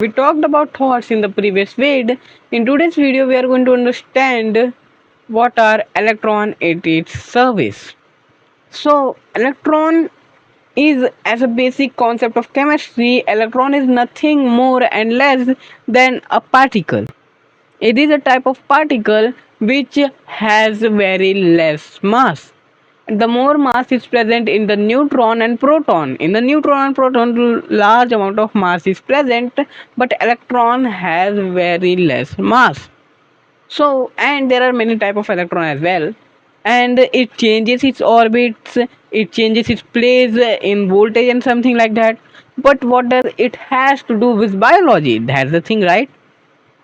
We talked about thoughts in the previous video. In today's video, we are going to understand what are electron at its service. So, electron is as a basic concept of chemistry, electron is nothing more and less than a particle. It is a type of particle which has very less mass. The more mass is present in the neutron and proton. In the neutron and proton, large amount of mass is present, but electron has very less mass. So, and there are many type of electron as well, and it changes its orbits, it changes its place in voltage and something like that. But what does it has to do with biology? That's the thing, right?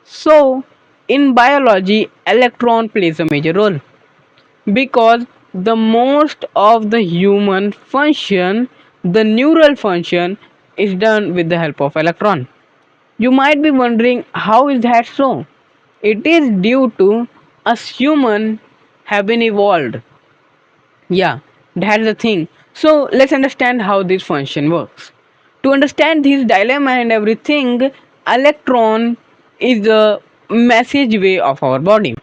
So, in biology, electron plays a major role because the most of the human function, the neural function, is done with the help of electron. You might be wondering how is that so? It is due to us human have been evolved. Yeah, that's the thing. So let's understand how this function works. To understand this dilemma and everything, electron is the message way of our body.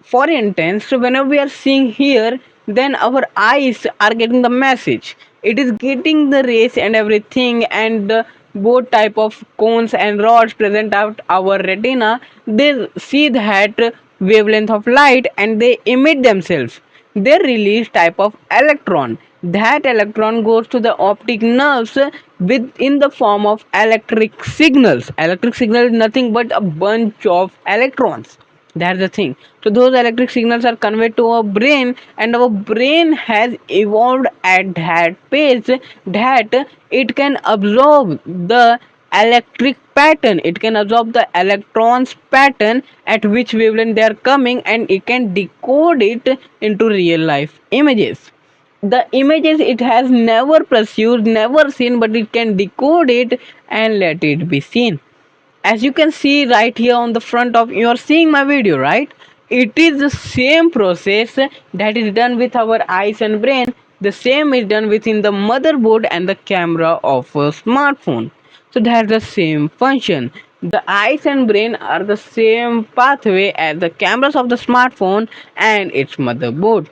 For instance, whenever we are seeing here, then our eyes are getting the message. It is getting the rays and everything, and the both type of cones and rods present out our retina. They see that wavelength of light and they emit themselves. They release type of electron. That electron goes to the optic nerves in the form of electric signals. Electric signal is nothing but a bunch of electrons. That's the thing. So those electric signals are conveyed to our brain, and our brain has evolved at that pace that it can absorb the electric pattern, it can absorb the electrons pattern at which wavelength they are coming, and it can decode it into real life images. The images it has never pursued, never seen, but it can decode it and let it be seen. As you can see right here on the front of, you are seeing my video, right? It is the same process that is done with our eyes and brain. The same is done within the motherboard and the camera of a smartphone. So that's the same function. The eyes and brain are the same pathway as the cameras of the smartphone and its motherboard.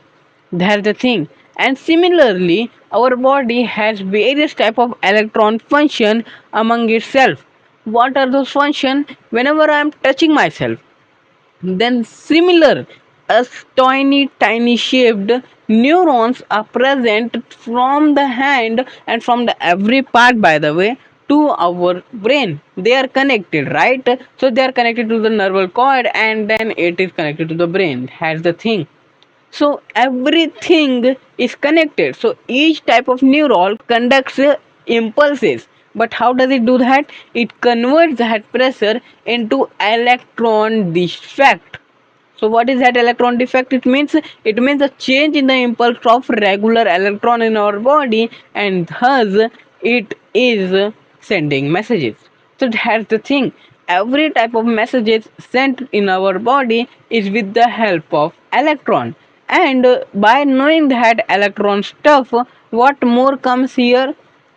That's the thing. And similarly, our body has various type of electron function among itself. What are those functions? Whenever I am touching myself, then similar as tiny shaped neurons are present from the hand and from the every part, by the way, to our brain. They are connected, right? So they are connected to the nerval cord, and then it is connected to the brain. That's the thing. So everything is connected. So each type of neuron conducts impulses. But how does it do that? It converts that pressure into electron defect. So what is that electron defect? It means a change in the impulse of regular electron in our body, and thus it is sending messages. So that's the thing. Every type of messages sent in our body is with the help of electron. And by knowing that electron stuff, what more comes here?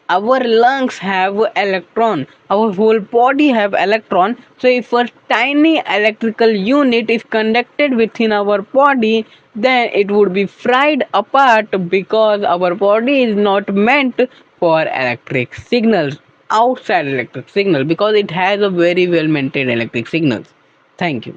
Our lungs have electron, our whole body have electron. So if a tiny electrical unit is conducted within our body, then it would be fried apart, because our body is not meant for electric signals, outside electric signal, because it has a very well maintained electric signals. Thank you.